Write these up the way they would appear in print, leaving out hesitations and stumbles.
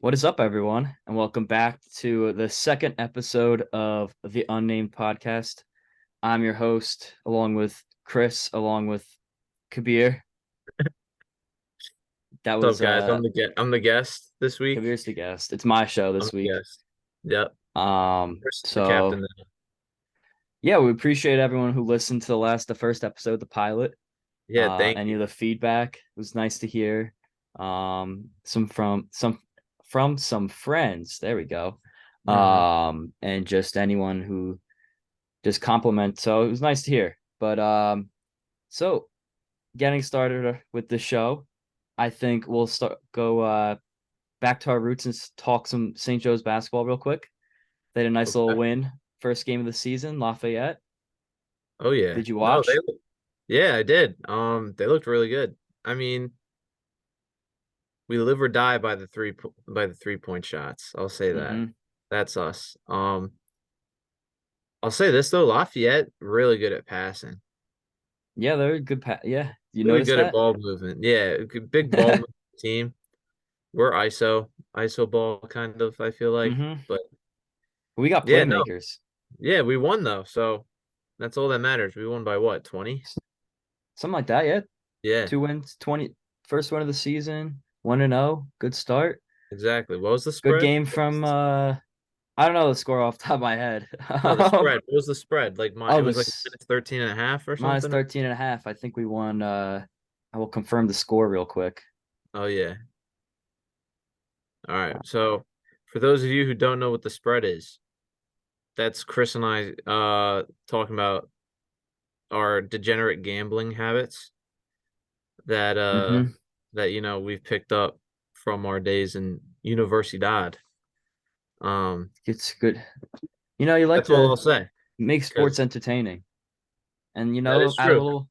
What is up, everyone, and welcome back to the second episode of the Unnamed Podcast. I'm your host, along with Chris, along with Kabir. That What's was up, guys? I'm the guest this week. Kabir's the guest. It's my show I'm this the week. guest. Yep. Chris is the So captain now. yeah, we appreciate everyone who listened to the first episode, the pilot. Yeah, thank Any you. of the feedback it was nice to hear. Some from some friends. There we go. hmm And just anyone who just compliment. So it was nice to hear. But so getting started with the show, I think we'll start go back to our roots and talk some St. Joe's basketball real quick. They had a nice little Okay. win, first game of the season, Lafayette. Oh yeah. Did you No, watch? yeah, I did. They looked really good. I mean, we live or die by the 3-point shots. I'll say that. Mm-hmm. That's us. I'll say this though, Lafayette really good at passing. Yeah, they're a good. Yeah, you Really noticed good at that? ball movement. Yeah, big ball movement team. We're ISO ball kind of, I feel like. Mm-hmm. But We got yeah, no. playmakers, Yeah, we won though. So that's all that matters. We won by what, 20? something like that. Yeah, Yeah, 2 wins, 20, first win of the season, 1-0. Good start. exactly. What was the Good spread? game from. I don't know the score off the top of my head. No, the spread. What was the spread? Like it Oh, was like this minus 13 and a half or minus something. 13 and a half. I think we won. I will confirm the score real quick. Oh yeah. All right. So for those of you who don't know what the spread is, that's Chris and I talking about our degenerate gambling habits that Mm-hmm. we've picked up from our days in Universidad. Um It's good. You like that's all to I'll say make sports because entertaining, and that is add a true. little,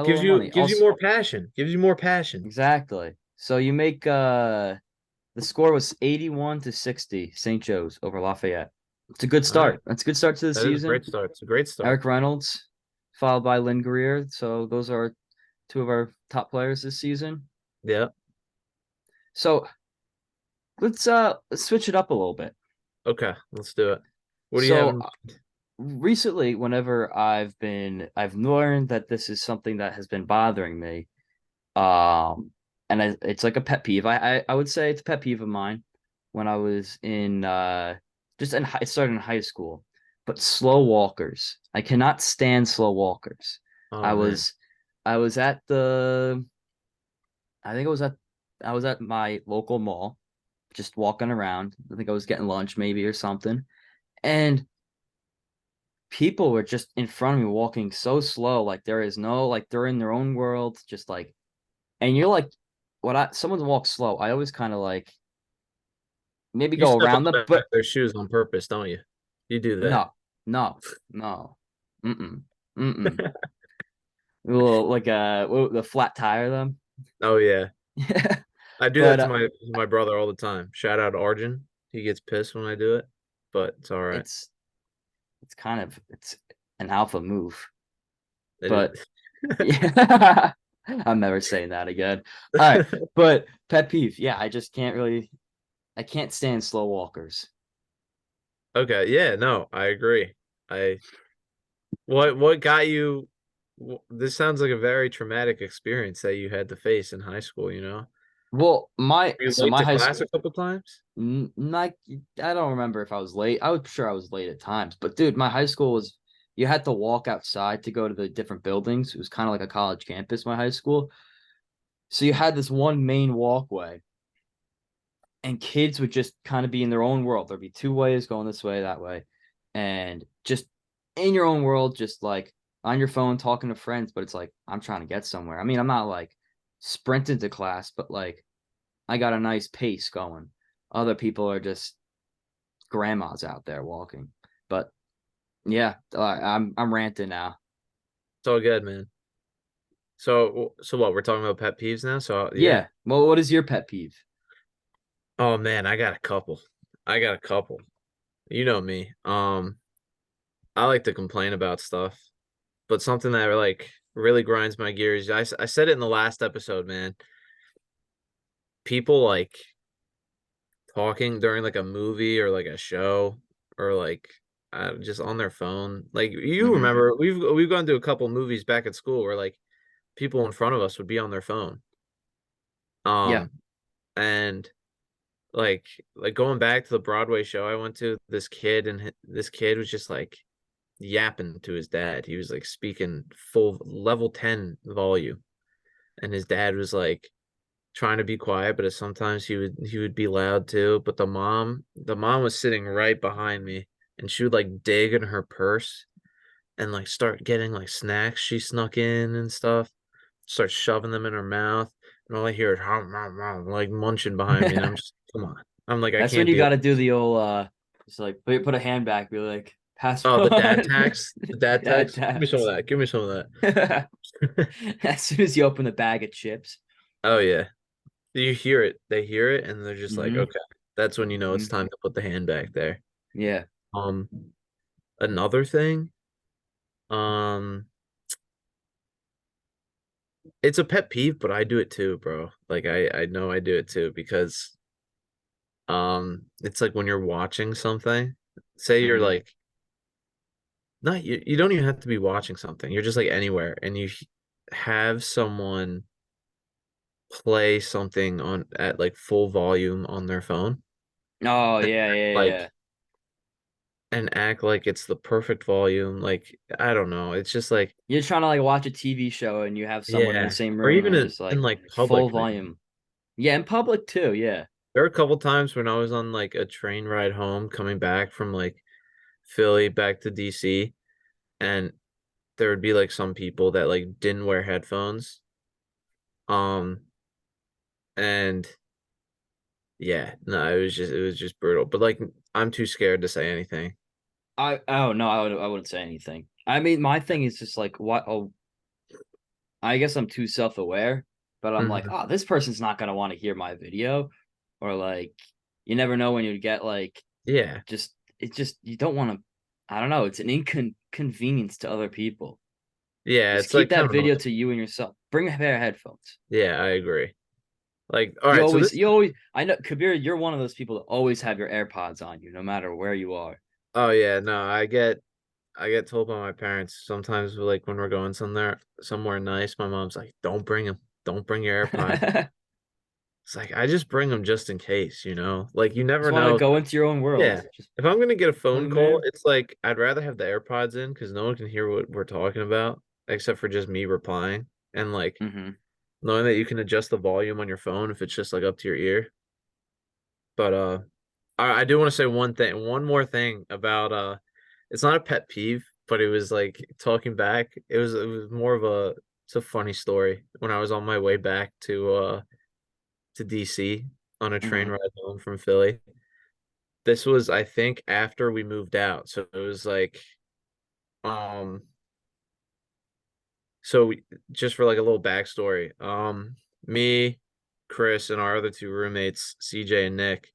Gives you money. gives you Also, more passion. Gives you more passion. exactly. So you make the score was 81-60, St. Joe's over Lafayette. It's a good All right. start. That's a good start to the That is a season. great start. It's a great start. Eric Reynolds, followed by Lynn Greer. So those are two of our top players this season. Yeah. So let's switch it up a little bit. Okay. Let's do it. What do you have So in recently, whenever I've learned that this is something that has been bothering me. And it's like a pet peeve. I would say it's a pet peeve of mine when I was in it started in high school. But slow walkers, I cannot stand slow walkers. I Oh man. was I was at the I think I was at my local mall, just walking around. I think I was getting lunch maybe or something, and people were just in front of me walking so slow, like there is no like they're in their own world, just like. And you're like, what I someone walks slow, I always kind of like maybe You go step around them, on but their shoes on purpose, don't you? You do that. no, no, no, mm-mm, mm-mm. Little like the flat tire them. Oh yeah. Yeah, I do but that to my brother all the time. Shout out Arjun. He gets pissed when I do it, but it's all right. it's it's an alpha move. It But is. yeah, I'm never saying that again. All right, but pet peeve, yeah, I can't stand slow walkers. Okay, yeah, no, I agree. I what got you this sounds like a very traumatic experience that you had to face in high school, you know? Well, Were you late my to high class school. a couple times? Not, I don't remember if I was late. I was sure I was late at times, but dude, my high school was you had to walk outside to go to the different buildings. It was kind of like a college campus, my high school. So you had this one main walkway, and kids would just kind of be in their own world. There'd be two ways going this way, that way, and just in your own world, just like on your phone talking to friends. But it's like I'm trying to get somewhere. I mean, I'm not like sprinting to class, but like I got a nice pace going. Other people are just grandmas out there walking. But yeah, I'm ranting now. It's all good, man. So what? We're talking about pet peeves now. So yeah. Yeah. Well, what is your pet peeve? Oh man, I got a couple. I got a couple. You know me. I like to complain about stuff, but something that like really grinds my gears. I said it in the last episode, man. People like talking during like a movie or like a show or like just on their phone. Like you Hmm. remember, we've gone to a couple movies back at school where like people in front of us would be on their phone. Yeah. Um, and like going back to the Broadway show I went to, this kid and this kid was just like yapping to his dad. He was like speaking full level 10 volume, and his dad was like trying to be quiet, but sometimes he would be loud too. But the mom was sitting right behind me, and she would like dig in her purse and like start getting like snacks she snuck in and stuff, start shoving them in her mouth, and all I hear is hum, hum, hum, like munching behind me, and I'm just, come on. I'm like, I That's when can't you be got like, to do the old just like put a hand back, be like, pass me oh, the dad one. tax, the dad Dad tax. Give me some of tax. that. Give me some of As that. soon as you open the bag of chips. Oh yeah. You hear it. They hear it and they're just like, Hmm. okay. That's when you know it's Hmm. time to put the hand back there. Yeah. Um, Another thing, um, it's a pet peeve, but I do it too, bro. Like I know I do it too because it's like when you're watching something, say you're Hmm. like not you don't even have to be watching something. You're just like anywhere and have someone play something on at like full volume on their phone Oh and yeah, yeah, like yeah. act like it's the perfect volume. Like, I don't know. It's just like, You're trying to like watch a TV show and you have someone in the yeah. same Or room and even they're in, just in like like full public, man. volume. Yeah, in public too. Yeah. There were a couple times when I was on like a train ride home coming back from like Philly back to DC, and there would be like some people that like didn't wear headphones. Um, and yeah, no, it was just brutal. But like I'm too scared to say anything. Oh no, I wouldn't say anything. I mean, my thing is just like what oh I guess I'm too self-aware, but I'm like, Mhm. oh, this person's not gonna want to hear my video. Or like you never know when you get like Yeah. just it's just you don't want to I don't know, it's an inconvenience to other people. Yeah, Just it's keep like kind that of video annoying. to you and yourself. Bring a pair of headphones. Yeah, I agree. Like, all right, so this You always I know Kabir, you're one of those people that always have your AirPods on you, no matter where you are. oh yeah, no, I get told by my parents sometimes like when we're going somewhere nice, my mom's like, "Don't bring them. Don't bring your AirPods." Just It's like I just bring them just in case, you know? Like you never want to know. go into your own world. Yeah. Just If I'm gonna get a look, phone call, man. it's like I'd rather have the AirPods in because no one can hear what we're talking about except for just me replying. And like Hmm. knowing that you can adjust the volume on your phone if it's just like up to your ear. But I do want to say one more thing about it's not a pet peeve, but it was like talking back. It was more of it's a funny story. When I was on my way back to DC on a train Hmm. ride home from Philly. This was, I think, after we moved out. So it was like um just for like a little backstory. Me, Chris, and our other two roommates, CJ and Nick,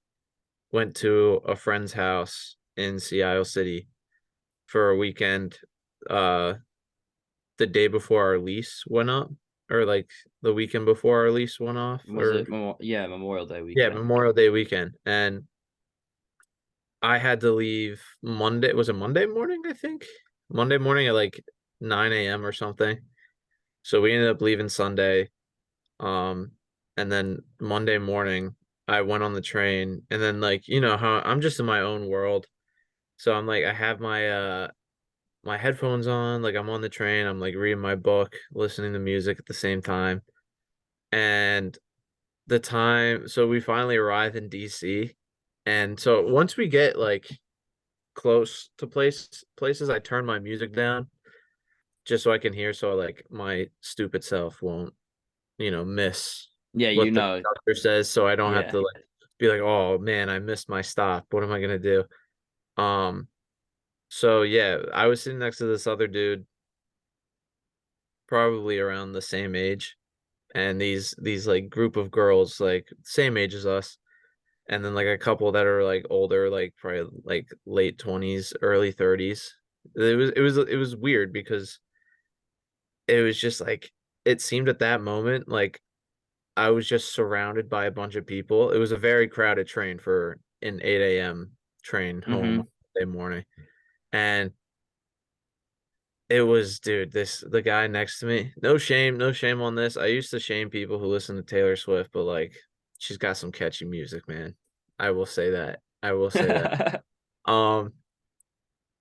went to a friend's house in Seattle City for a weekend uh the day before our lease went up, or like the weekend before our lease went off, Was or it yeah, Memorial Day yeah, weekend. Memorial Day weekend. And I had to leave Monday. Was it Monday morning, I think? Monday morning at like 9 a.m. or something. So we ended up leaving Sunday. Um, and then Monday morning I went on the train, and then like you know how I'm just in my own world. So I'm like I have my headphones on, like I'm on the train, I'm like reading my book, listening to music at the same time. And so we finally arrive in DC. And so once we get like close to places, I turn my music down just so I can hear, so like my stupid self won't, miss Yeah, you what the know. doctor says, so I don't have Yeah. to like be like, oh man, I missed my stop. What am I gonna do? So yeah, I was sitting next to this other dude, probably around the same age, and these like group of girls like same age as us, and then like a couple that are like older, like probably like late 20s, early 30s. It was weird because it was just like it seemed at that moment like I was just surrounded by a bunch of people. It was a very crowded train for an 8 a.m. train home Mm-hmm. on Monday morning. And it was, dude, the guy next to me. No shame on this. I used to shame people who listen to Taylor Swift, but like she's got some catchy music, man. I will say that. I will say that. Um,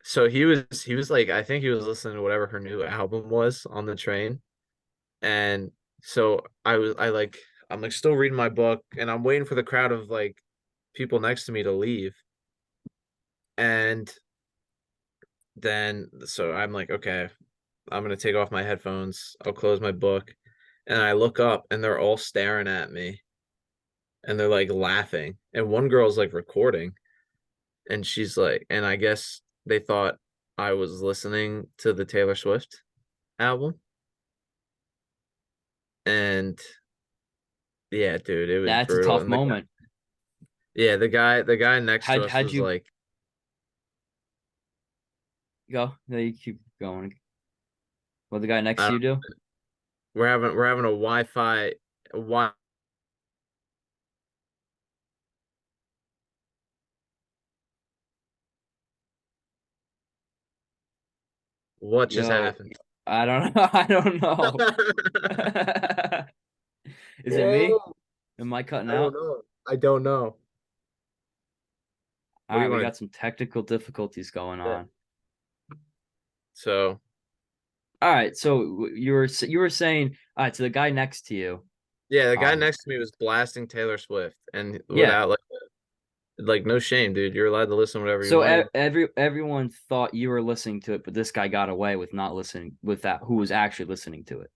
so he was like, I think he was listening to whatever her new album was on the train. And so I'm like still reading my book and I'm waiting for the crowd of like people next to me to leave. And then so I'm like, okay, I'm gonna take off my headphones. I'll close my book. And I look up and they're all staring at me and they're like laughing. And one girl's like recording and she's like, and I guess they thought I was listening to the Taylor Swift album. And yeah, dude, it was That's a brutal. tough And moment. the guy next to us How'd was you like, go? No, you keep going. What the guy next I to don't, you do? we're having a Wi-Fi, why what just Yo, happened? I don't know. I don't know. Is it me? Whoa, Am I cutting I don't out? know. I don't know. All What do right, you we want got some technical difficulties going to? on. So All right, so you were saying, all right, so the guy next to you, yeah, the guy um, next to me was blasting Taylor Swift, and yeah. without like no shame, dude. You're allowed to listen to whatever you So want. everyone thought you were listening to it, but this guy got away with not listening with that. Who was actually listening to it?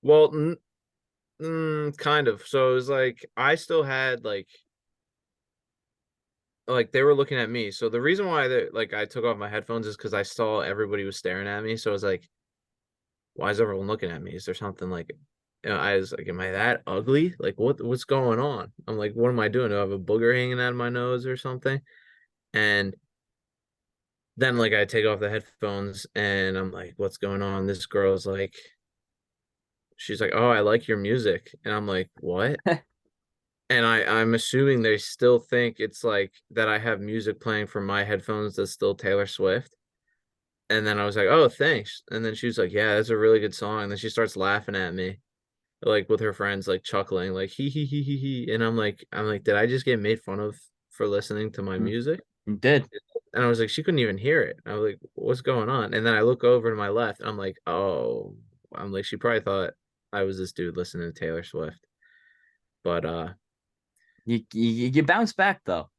Well, kind of. So it was like I still had like they were looking at me. So the reason why I took off my headphones is because I saw everybody was staring at me. So I was like, why is everyone looking at me? Is there something like, I was like, am I that ugly? Like what's going on? I'm like, what am I doing? Do I have a booger hanging out of my nose or something? And then like I take off the headphones and I'm like, what's going on? This girl's like, she's like, oh, I like your music. And I'm like, what? And I'm assuming they still think it's like that I have music playing from my headphones that's still Taylor Swift. And then I was like, oh, thanks. And then she was like, yeah, that's a really good song. And then she starts laughing at me, like with her friends, like chuckling, like he. And I'm like, did I just get made fun of for listening to my Mm, music? you did. And I was like, she couldn't even hear it. I was like, what's going on? And then I look over to my left, and I'm like, oh, I'm like, she probably thought I was this dude listening to Taylor Swift. But You bounce back though.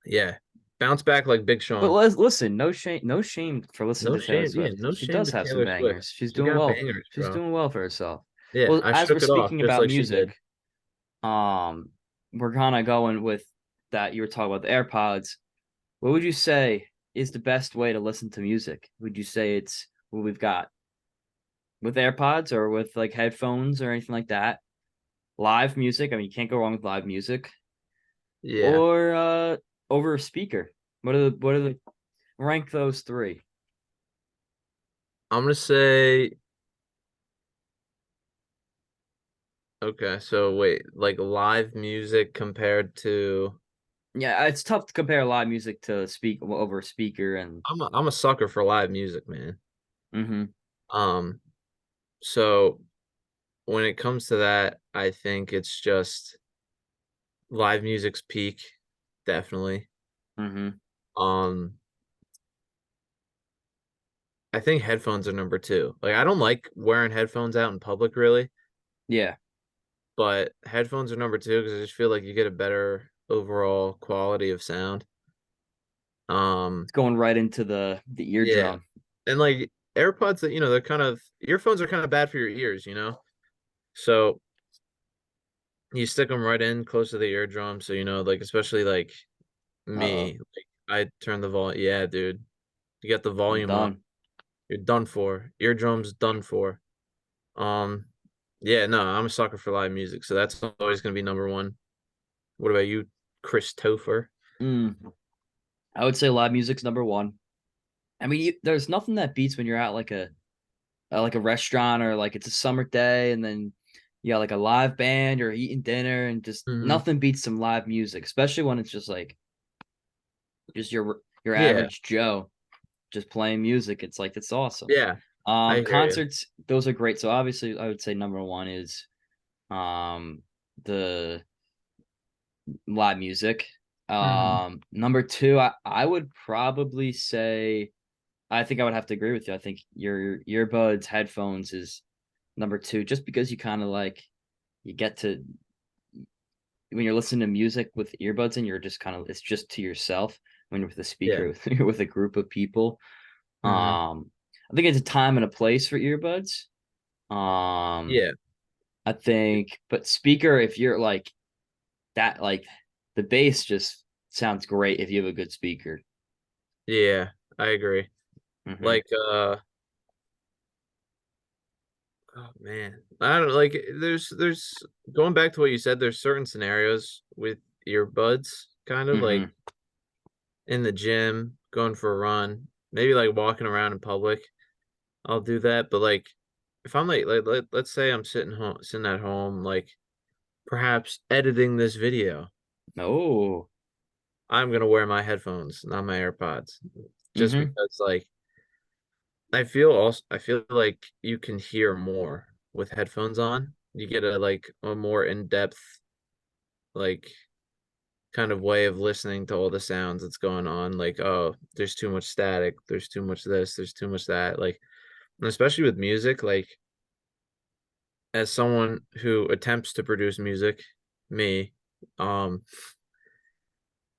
yeah, bounce back like Big But Sean. listen, no shame for listening No to Taylor shame, yeah, Swift. no She shame does to have some Taylor Swift. bangers. She's She doing got well. bangers, She's bro. doing well for herself. Yeah, Well, I as we're shook it off speaking just about like she did. music, we're kind of going with that. You were talking about the AirPods. What would you say is the best way to listen to music? Would you say it's what we've got with AirPods or with like headphones or anything like that? Live music. I mean, you can't go wrong with live music. Yeah, Or over a speaker. What are the rank those three? I'm gonna say okay. So wait, like live music compared to Yeah, it's tough to compare live music to speak over a speaker and I'm a sucker for live music, man. mm-hmm, Um, so when it comes to that, I think it's just live music's peak, definitely. mm-hmm. Um, I think headphones are number two. Like I don't like wearing headphones out in public really, Yeah. but headphones are number two because I just feel like you get a better overall quality of sound. It's Um, going right into the yeah. eardrum. And like AirPods that, they're kind of earphones are kind of bad for your ears. So you stick them right in close to the eardrum. So, like especially like Uh-oh. me, like I turn the volume. Yeah, dude. You get the I'm volume up. done. You're done for. Eardrums done for. Um, yeah, no, I'm a sucker for live music, so that's always gonna be number one. What about you, Christopher? Mm. I would say live music's number one. I mean, there's nothing that beats when you're at like a restaurant or like it's a summer day and then you got like a live band or eating dinner, and just Hmm. nothing beats some live music, especially when it's just like just your Yeah, average Joe just playing music. It's like it's awesome. yeah, I hear you. Concerts, those are great. So obviously I would say number one is the live music. Hmm. Number two, I would probably say I think I would have to agree with you. I think your earbuds, headphones is number two, just because you kind of like you get to when you're listening to music with earbuds and you're just kind of it's just to yourself. When you're with a Yeah. speaker, you're with a group of people. Hmm. I think it's a time and a place for earbuds. Um, Yeah. I think, but speaker, if you're like that, like the bass just sounds great if you have a good speaker. Yeah, I agree. Mm-hmm. Like, oh man, I don't like. There's going back to what you said. There's certain scenarios with earbuds, kind of like Mm-hmm. in the gym, going for a run, maybe like walking around in public. I'll do that. But like, if I'm let's say I'm sitting at home, like perhaps editing this video, Oh. I'm gonna wear my headphones, not my AirPods, just Mm-hmm. because like I feel like you can hear more with headphones on. You get a more in-depth like kind of way of listening to all the sounds that's going on. Like, oh, there's too much static, there's too much this, there's too much that. Like, and especially with music, like as someone who attempts to produce music, me, um,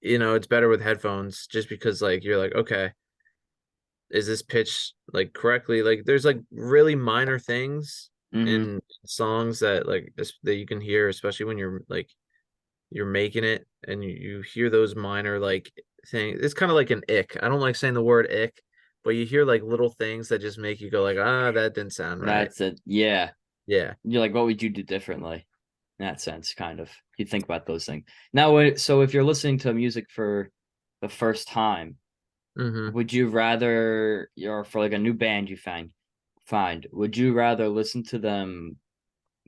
it's better with headphones just because like you're like, okay, is this pitch like correctly? Like there's like really minor things Mm-hmm. in songs that that you can hear, especially when you're making it and you hear those minor like things. It's kind of like an ick. I don't like saying the word ick, but you hear like little things that just make you go like, ah, that didn't sound right. That's it. Yeah. Yeah. You're like, what would you do differently? In that sense, kind of. You think about those things. Now, so if you're listening to music for the first time, Mm-hmm. would you rather, or for like a new band you find, would you rather listen to them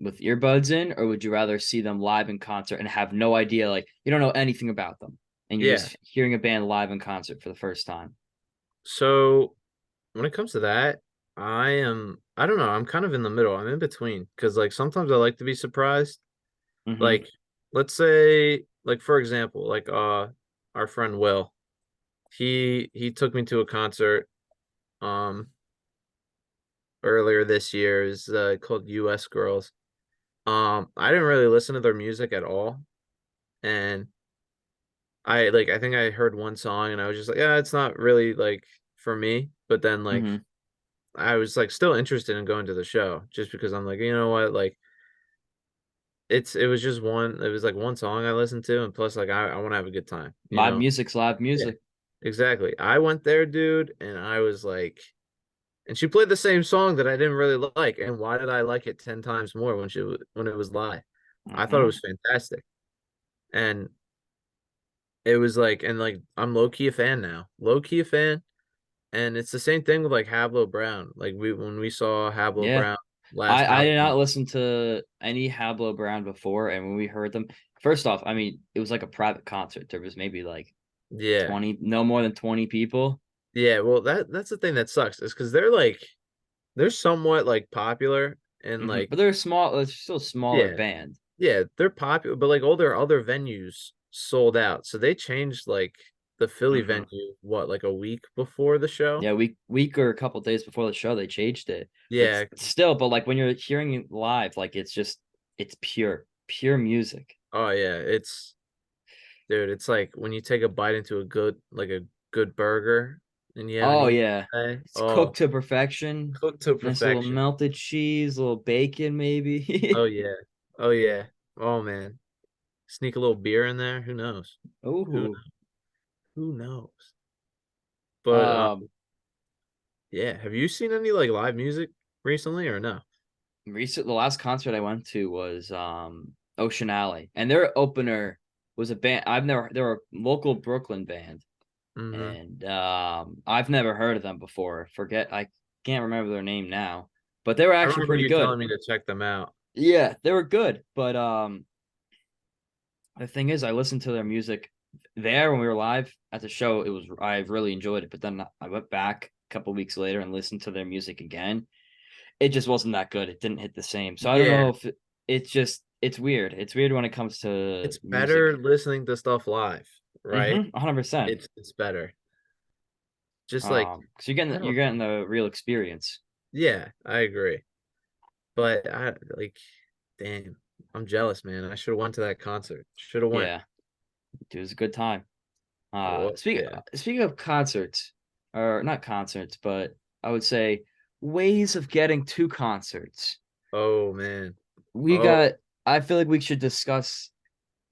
with earbuds in, or would you rather see them live in concert and have no idea, like you don't know anything about them, and you're Yeah. just hearing a band live in concert for the first time? So when it comes to that, I don't know, I'm kind of in the middle. I'm in between because like sometimes I like to be surprised. Mm-hmm. Like let's say like for example, like our friend Will, he took me to a concert um earlier this year. Is called US Girls. I didn't really listen to their music at all, and I think I heard one song and I was just like, yeah, it's not really like for me. But then like Mm-hmm. I was like still interested in going to the show just because I'm like, you know what, like it was just one it was like one song I listened to, and plus like I want to have a good time, you Live know? music's live Yeah, music. exactly. I went there, dude, and I was like, and she played the same song that I didn't really like. And why did I like it 10 times more when it was live? I thought it Mm-hmm. was fantastic. And it was like, and like I'm low key a fan now. Low key a fan. And it's the same thing with like Hablo Brown. Like when we saw Hablo Yeah. Brown last I did album. not listen to any Hablo Brown before, and when we heard them, first off, I mean, it was like a private concert. There was maybe like Yeah. 20, no more than 20 people. Yeah, well that's the thing that sucks is because they're somewhat like popular and Hmm. like But they're small, it's still a smaller yeah, band. yeah, they're popular, but like all their other venues sold out. So they changed like the Philly Hmm. venue, what, like a week before the show? Yeah, week or a couple days before the show, they changed it. But Yeah. still, but like when you're hearing it live, like it's pure music. Oh yeah. Dude, it's like when you take a bite into a good burger and you haven't Oh eaten yeah. all day. It's Oh, cooked to perfection. cooked to Nice little perfection. melted cheese, little bacon Oh maybe. yeah. Oh yeah. Oh man. Sneak a little beer in there. Who knows? Who Oh. who knows? But Um, yeah. Have you seen any like live music recently or no? the last concert I went to was Ocean Alley, and their opener was a band they're a local Brooklyn band, Mm-hmm. and I've never heard of them before. I can't remember their name now, but they were I actually remember pretty you good. telling me to check them out. Yeah, they were good, but the thing is, I listened to their music there when we were live at the show. It was I really enjoyed it, but then I went back a couple weeks later and listened to their music again. It just wasn't that good. It didn't hit the same. So I don't Yeah, know if it's just it's weird. It's weird when it comes to it's better music. listening to stuff live, right? 100%. It's better. Just like Because I you're don't. getting the real experience. Yeah, I agree. But I like, damn, I'm jealous, man. I should have went to that concert. Should have went. Yeah, it was a good time. It was, yeah. Speaking of concerts, or not concerts, but I would say ways of getting to concerts. Oh man. We Oh got. I feel like we should discuss.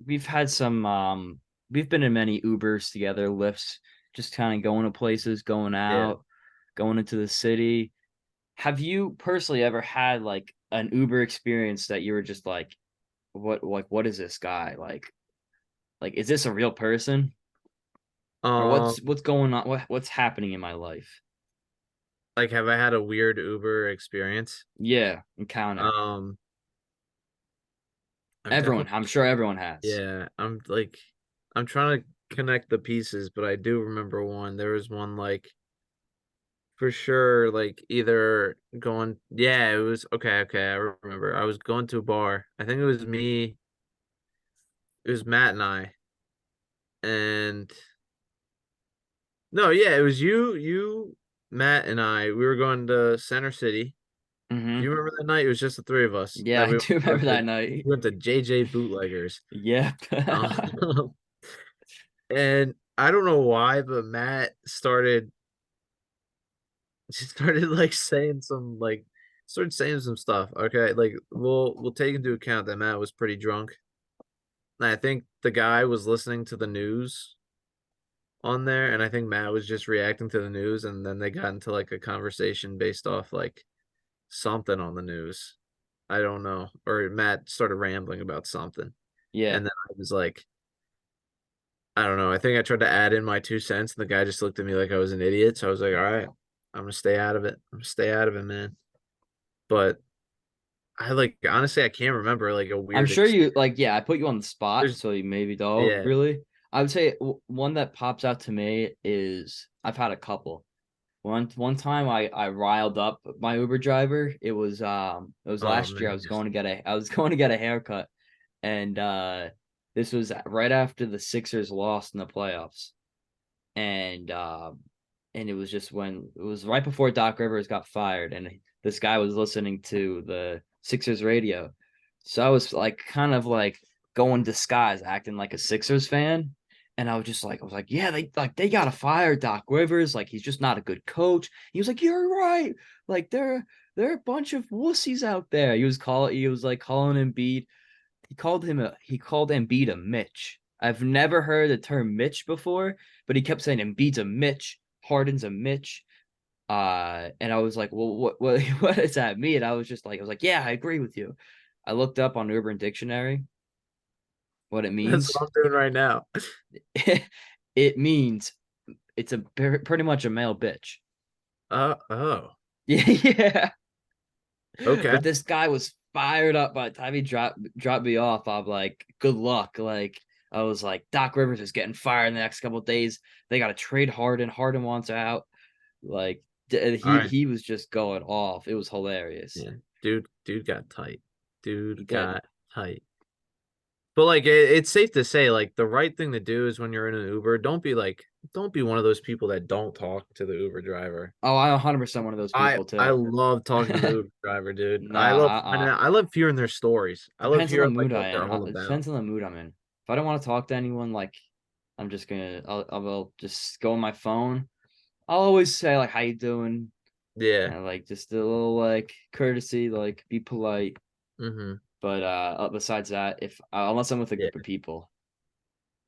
We've had some. We've been in many Ubers together, lifts, just kind of going to places, going yeah. out, going into the city. Have you personally ever had like an Uber experience that you were just what is this guy like? Is this a real person? Or Um, what's going on? What's happening in my life? like, have I had a weird Uber experience? Yeah, encounter. Um, I've Everyone, definitely, I'm sure everyone has. yeah. I'm trying to connect the pieces, but I do remember one. There was one like for sure, like either going, yeah, it was okay, okay. I remember. I was going to a bar. I think it was me. It was Matt and I, and no, yeah, it was Matt, and I. We were going to Center City. Do you Hmm. remember that night? It was just the three of us Yeah, that I do remember went to that night. we went to JJ Bootleggers. Yep. Um, and I don't know why, but Matt started she started like started saying some stuff. Okay, like we'll take into account that Matt was pretty drunk. And I think the guy was listening to the news on there, and I think Matt was just reacting to the news, and then they got into like a conversation based off like something on the news. I don't know. Or Matt started rambling about something. Yeah. And then I was like, I don't know. I think I tried to add in my 2 cents, and the guy just looked at me like I was an idiot. So I was like, all right, I'm gonna stay out of it. I'm gonna stay out of it, man. But I like honestly, I can't remember like a I'm weird sure ex you like, yeah, I put you on the spot, there's so you maybe don't yeah. really. I would say one that pops out to me is I've had a couple. One time I riled up my Uber driver. It was Oh last year. man. I was going to get a haircut, and this was right after the Sixers lost in the playoffs, and it was just when it was right before Doc Rivers got fired, and this guy was listening to the Sixers radio, so I was like kind of like going disguise, acting like a Sixers fan. And I was like, yeah, they gotta fire Doc Rivers. Like he's just not a good coach. He was like, you're right. Like they're a bunch of wussies out there. He was like calling Embiid. He called Embiid a Mitch. I've never heard the term Mitch before, but he kept saying Embiid's a Mitch, Harden's a Mitch. And I was like, well, what does that mean? I was like, yeah, I agree with you. I looked up on Urban Dictionary what it That's means. what I'm doing right now. It means it's pretty much a male bitch. Oh. Yeah. Okay. But this guy was fired up by the time he dropped me off. I'm like, good luck. Like I was like, Doc Rivers is getting fired in the next couple of days. They got to trade Harden. Harden wants out. Like All right. he was just going off. It was hilarious. Yeah. Dude got tight. He Dude did. got tight. But like it's safe to say, like the right thing to do is when you're in an Uber, don't be one of those people that don't talk to the Uber driver. Oh, I'm 100% one of those people I too. love talking to the Uber driver, dude. Nah. I love hearing their stories. I love Depends on the hearing like mood I what they're am. all It about. depends on the mood I'm in. If I don't want to talk to anyone, like I'll just go on my phone. I'll always say like, "How you doing?" Yeah. And like just a little like courtesy, like be polite. Mm-hmm. But besides that, if unless I'm with a Yeah. group of people.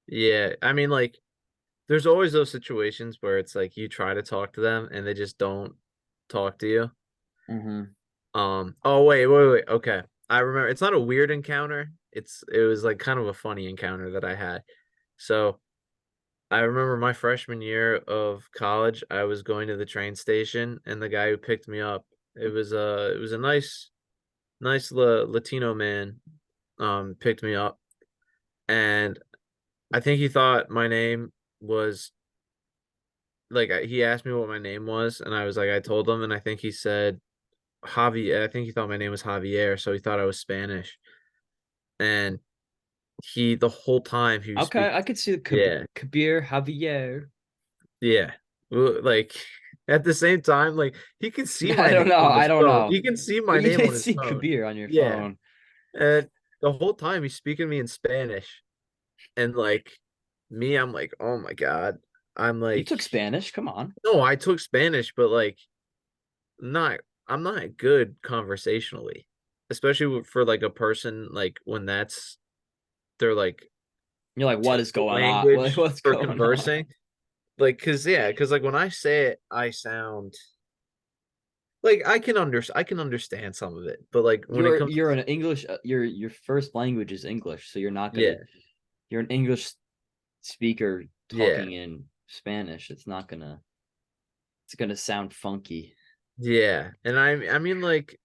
Yeah. I mean, like, there's always those situations where it's like you try to talk to them and they just don't talk to you. Hmm. Oh wait. Okay. I remember it's not a weird encounter. It was like kind of a funny encounter that I had. So I remember my freshman year of college, I was going to the train station and the guy who picked me up, it was a nice Latino man picked me up, and I think he thought my name was like he asked me what my name was, and I was like I told him, and I think he said Javier. I think he thought my name was Javier, so he thought I was Spanish. And he the whole time he was Okay, speaking. I could see the Yeah, Kabir Javier. yeah. Like at the same time, like he can see I my don't name know. on I his don't phone. know. He can see Well, my you name can on his see phone. Kabir on your Yeah. phone. And the whole time he's speaking to me in Spanish. And like me, I'm like, oh my God. I'm You like, took Spanish. Come on. no, I took Spanish, but like not I'm not good conversationally. Especially for like a person like when that's their like You're like, what is typical going on? language What's for going on? conversing. Like, cause like when I say it, I sound like I can understand some of it, but like when it comes, You're an English. Your first language is English, so you're not gonna. yeah, You're an English speaker yeah, talking in Spanish. It's not gonna. It's gonna sound funky. yeah, and I mean like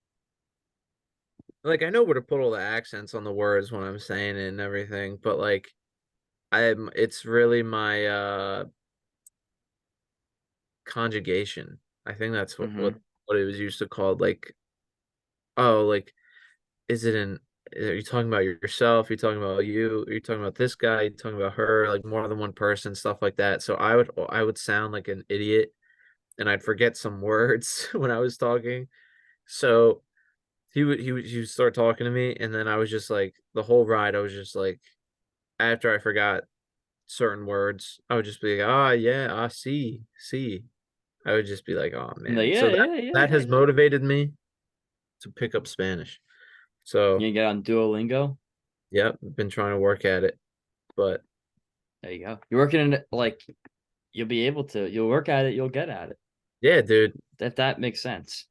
I know where to put all the accents on the words when I'm saying it and everything, but like I'm it's really my conjugation. I think that's Hmm. what it was used to called like oh like is it an are you talking about yourself? Are you talking about you? Are you talking about this guy? Are you talking about her? Like more than one person, stuff like that. So I would sound like an idiot and I'd forget some words when I was talking. So he would start talking to me and then I was just like the whole ride I was just like after I forgot certain words, I would just be like, ah yeah, I see. I would just be like, oh man. Yeah, So yeah, yeah, that has yeah. motivated me to pick up Spanish. So You get on Duolingo. yep, been trying to work at it. But There you go. You're working in like you'll be able to. You'll work at it. You'll get at it. yeah, dude, If that makes sense.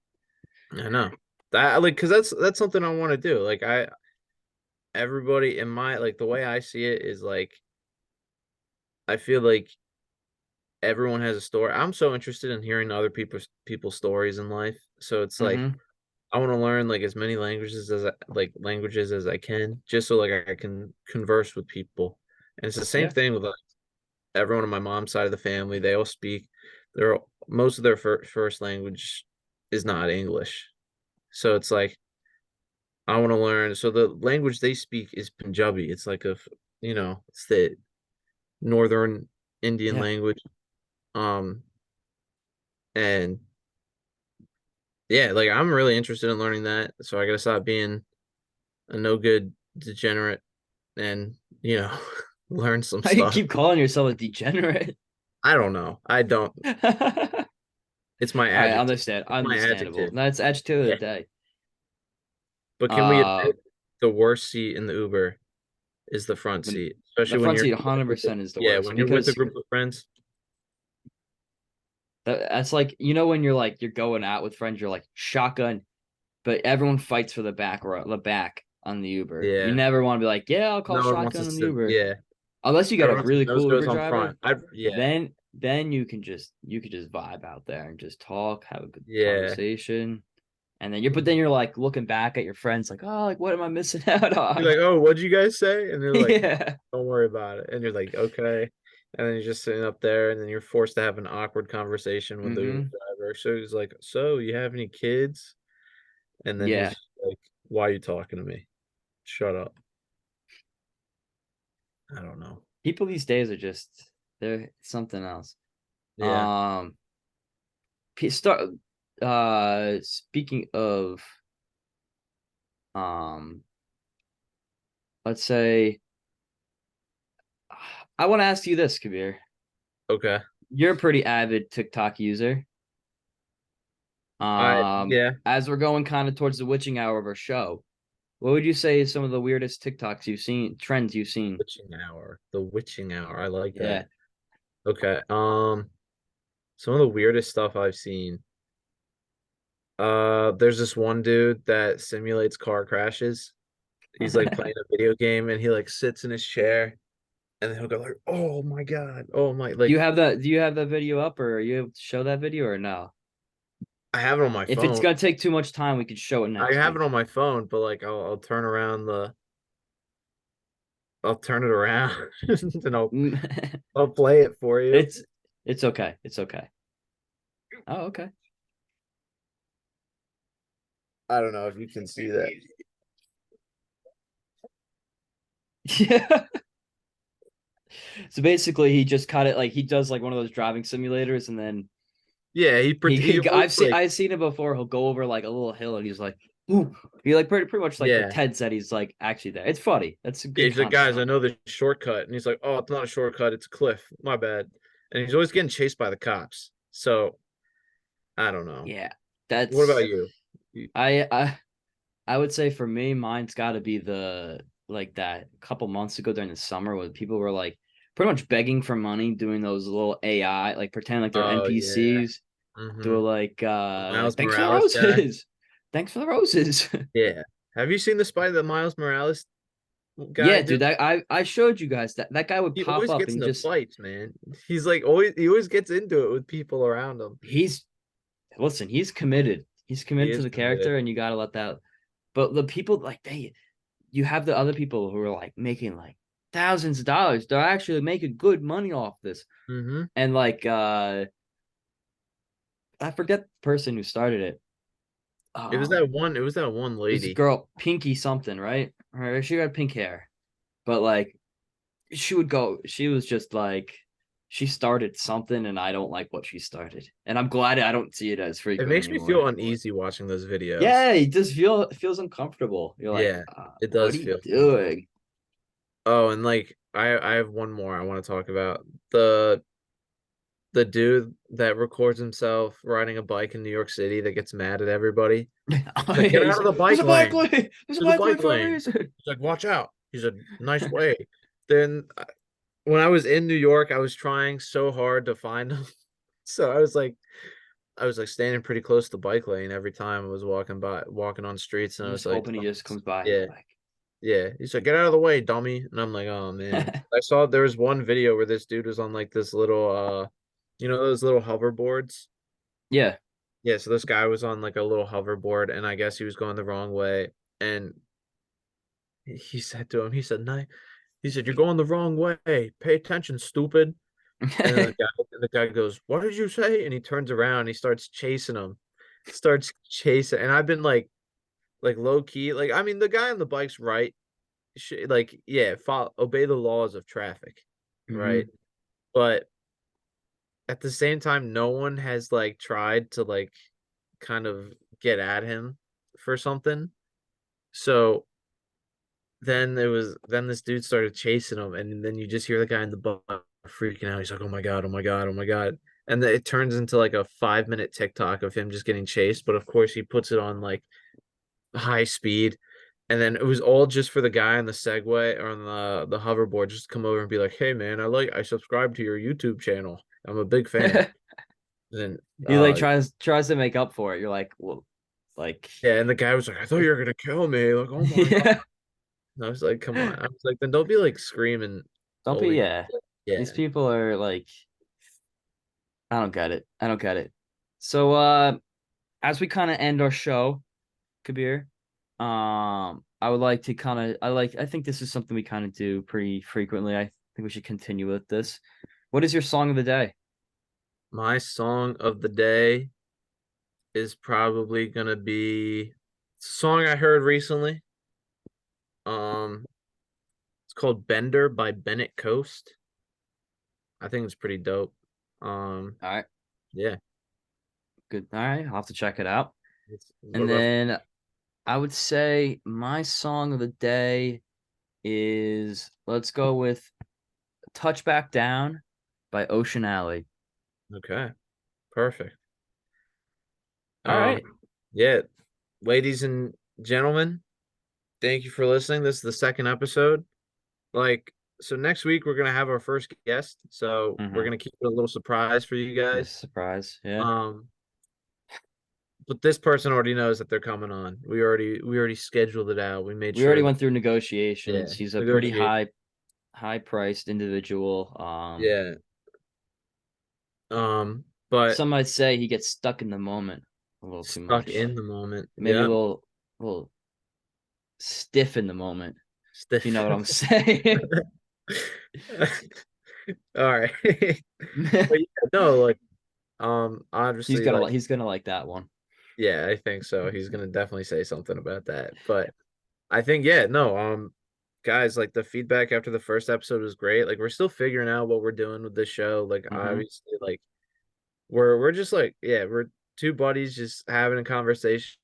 I know. That like cuz that's something I want to do. Like I everybody in my like the way I see it is like I feel like everyone has a story. I'm so interested in hearing other people's stories in life. So it's like Hmm. I want to learn like as many languages as I can just so like I can converse with people. And it's the same Yeah. thing with like everyone on my mom's side of the family. They all speak their most of their first language is not English. So it's like I want to learn. So the language they speak is Punjabi. It's like it's the northern Indian Yeah. language. Um, and yeah, like I'm really interested in learning that. So I gotta stop being a no good degenerate and learn some How you stuff. keep calling yourself a degenerate? I don't know. I don't. It's my I adjective. understand. It's my Understandable. adjective. That's adjective of the Yeah. day. But can we Uh, admit the worst seat in the Uber is the front when seat, the especially when front you're seat with 100% is the yeah, worst when you're with a because group of friends. that's like when you're like you're going out with friends, you're like shotgun, but everyone fights for the back row, the back on the Uber. You Yeah. never want to be like, yeah, I'll call No one wants to shotgun on the sit. Uber, Yeah. unless you got a Everyone's really nose cool goes Uber on driver. front. I yeah. Then you could just vibe out there and just talk, have a good Yeah. conversation. And then you're like looking back at your friends like, oh, like what am I missing out You're on? like, oh, what'd you guys say? And they're like, Yeah. don't worry about it. And you're like, okay. And then you're just sitting up there, and then you're forced to have an awkward conversation with the Uber Hmm. driver. So he's like, so you have any kids? And then he's Yeah. just like, why are you talking to me? Shut up. I don't know. People these days are just they're something else. Yeah. Um start speaking of um let's say I want to ask you this, Kabir. Okay. You're a pretty avid TikTok user. Yeah. As we're going kind of towards the witching hour of our show, what would you say is some of the weirdest TikToks you've seen, trends you've seen? Witching hour. The witching hour. I like Yeah. that. Okay. Some of the weirdest stuff I've seen. There's this one dude that simulates car crashes. He's like playing a video game and he like sits in his chair and then he'll go like, "Oh my God. Oh my Do like you have that? Do you have that video up, or are you able to show that video or no? I have it on my If it's phone. gonna take too much time, we could show it I next have it week. on my phone, but like I'll turn around I'll turn it around and I'll play it for you. It's it's okay. It's okay. Oh, okay. I don't know if you can see that. Yeah. So basically, he just cut it like he does like one of those driving simulators, and then Yeah, he always like I've seen it before. He'll go over like a little hill, and he's like, "Ooh," he like pretty much like yeah. pretends that he's like actually there. It's funny. That's a Yeah, good he's like, guys, concept. I know the shortcut. And he's like, oh, it's not a shortcut, it's a cliff. My bad. And he's always getting chased by the cops. So I don't know. Yeah, What about that's you? I I I would say for me, mine's got to be the like that a couple months ago during the summer when people were like pretty much begging for money, doing those little AI, like pretending like they're Oh yeah. NPCs, Mm-hmm. do Miles like thanks for the Morales guy. roses, thanks for the roses. Yeah. Have you seen the spy that Miles Morales guy Yeah, did? dude, that I showed you guys that guy would He pop always up gets and into just fights, man. He's like always he always gets into it with people around him. he's listen, he's committed. He's He committed to is the committed. character, and you gotta let that. But the people like you have the other people who are like making like thousands of dollars. They're actually making good money off this. Mm-hmm. And like I forget the person who started it. It was that one It's a lady. girl, Pinky something, right? Or she got pink hair. But like she was just like she started something and I don't like what she started. And I'm glad I don't see it as It frequent makes me anymore. feel uneasy watching those videos. Yeah, it just it feels uncomfortable. You're like, Yeah, it what does are you feel uncomfortable. doing? Oh, and like I have one more I want to talk about. The dude that records himself riding a bike in New York City that gets mad at everybody. He's like, get out He's of the like, there's bike a bike lane. lane. There's a There's a bike lane bike for a lane. reason. He's like, watch out. He's a nice way. Then when I was in New York, I was trying so hard to find him. So I was like standing pretty close to the bike lane every time I was walking on streets, and I I'm was just like, hoping he "Oh, just comes by and yeah, he's like, yeah." He's like, "Get out of the way, dummy." And I'm like, "Oh man." I saw there was one video where this dude was on like this little you know those little hoverboards? yeah. Yeah, so this guy was on like a little hoverboard and I guess he was going the wrong way. And he said to him, he said, "No." He said, "You're going the wrong way. Pay attention, stupid." And then the guy goes, "What did you say?" And he turns around and he starts chasing him. Starts chasing. And I've been like low key, like I mean the guy on the bike's right. Like yeah, follow, obey the laws of traffic, right? Hmm. But at the same time, no one has like tried to like kind of get at him for something. So then this dude started chasing him, and then you just hear the guy in the bike freaking out. He's like, "Oh my god, oh my god, oh my god!" And then it turns into like a 5 minute TikTok of him just getting chased. But of course, he puts it on like high speed, and then it was all just for the guy on the Segway or on the hoverboard just to come over and be like, "Hey man, I subscribe to your YouTube channel. I'm a big fan." And then He like tries to make up for it. You're like, well, like yeah, and the guy was like, "I thought you were gonna kill me." Like, oh my god. yeah. And I was like, "Come on." I was like, then don't be like screaming Don't be over. yeah. These Yeah, people are like, I don't get it. I don't get it. So as we kind of end our show, Kabir, I would like to kind of I think this is something we kind of do pretty frequently. I think we should continue with this. What is your song of the day? my song of the day is probably gonna be it's a song I heard recently. Um, it's called "Bender" by Bennett Coast. I think it's pretty dope. Um, All right, yeah. good. All right, I'll have to check it out. What And about then I would say my song of the day is let's go with Touchback Down by Ocean Alley. okay, perfect. All Um, right. yeah, ladies and gentlemen, thank you for listening. This is the second episode. Like, so next week we're gonna have our first guest. So we're Mm-hmm. gonna keep it a little surprise for you This guys. surprise. Yeah. Um, but this person already knows that they're coming on. We already scheduled it out. We made We already sure that went through yeah, negotiations. He's a pretty negotiate. high priced individual. Yeah. But Some might say he gets stuck in the moment. a little too Stuck much. in the moment. Maybe Yep. a little stiff in the moment, if you know Stiff. what I'm saying. All right. But yeah, no, like obviously like He's gonna like that one. yeah, I think so. He's gonna definitely say something about that. But I think yeah, no, guys, like the feedback after the first episode was great. Like we're still figuring out what we're doing with this show. Like Hmm. obviously like we're just like yeah, we're two buddies just having a conversation,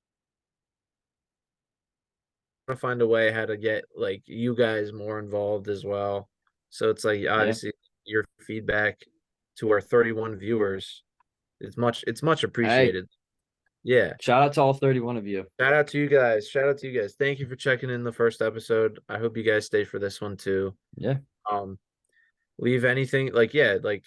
to find a way how to get like you guys more involved as well. So it's like Yeah. obviously your feedback to our 31 viewers it's much Hey, appreciated. Yeah. shout out to all 31 of you. Shout out to you guys. Shout out to you guys. Thank you for checking in the first episode. I hope you guys stay for this one too. Yeah. Um leave anything like yeah, like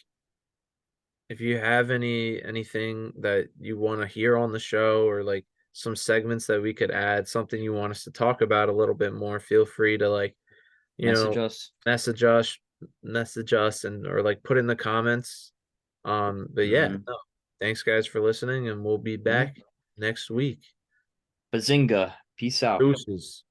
if you have anything that you want to hear on the show or like some segments that we could add, something you want us to talk about a little bit more, feel free to like you Message know, us. message us, message us, and or like put in the comments. But yeah, Hmm. no, thanks guys for listening, and we'll be Yeah. back next week. Bazinga. Peace out. Deuces.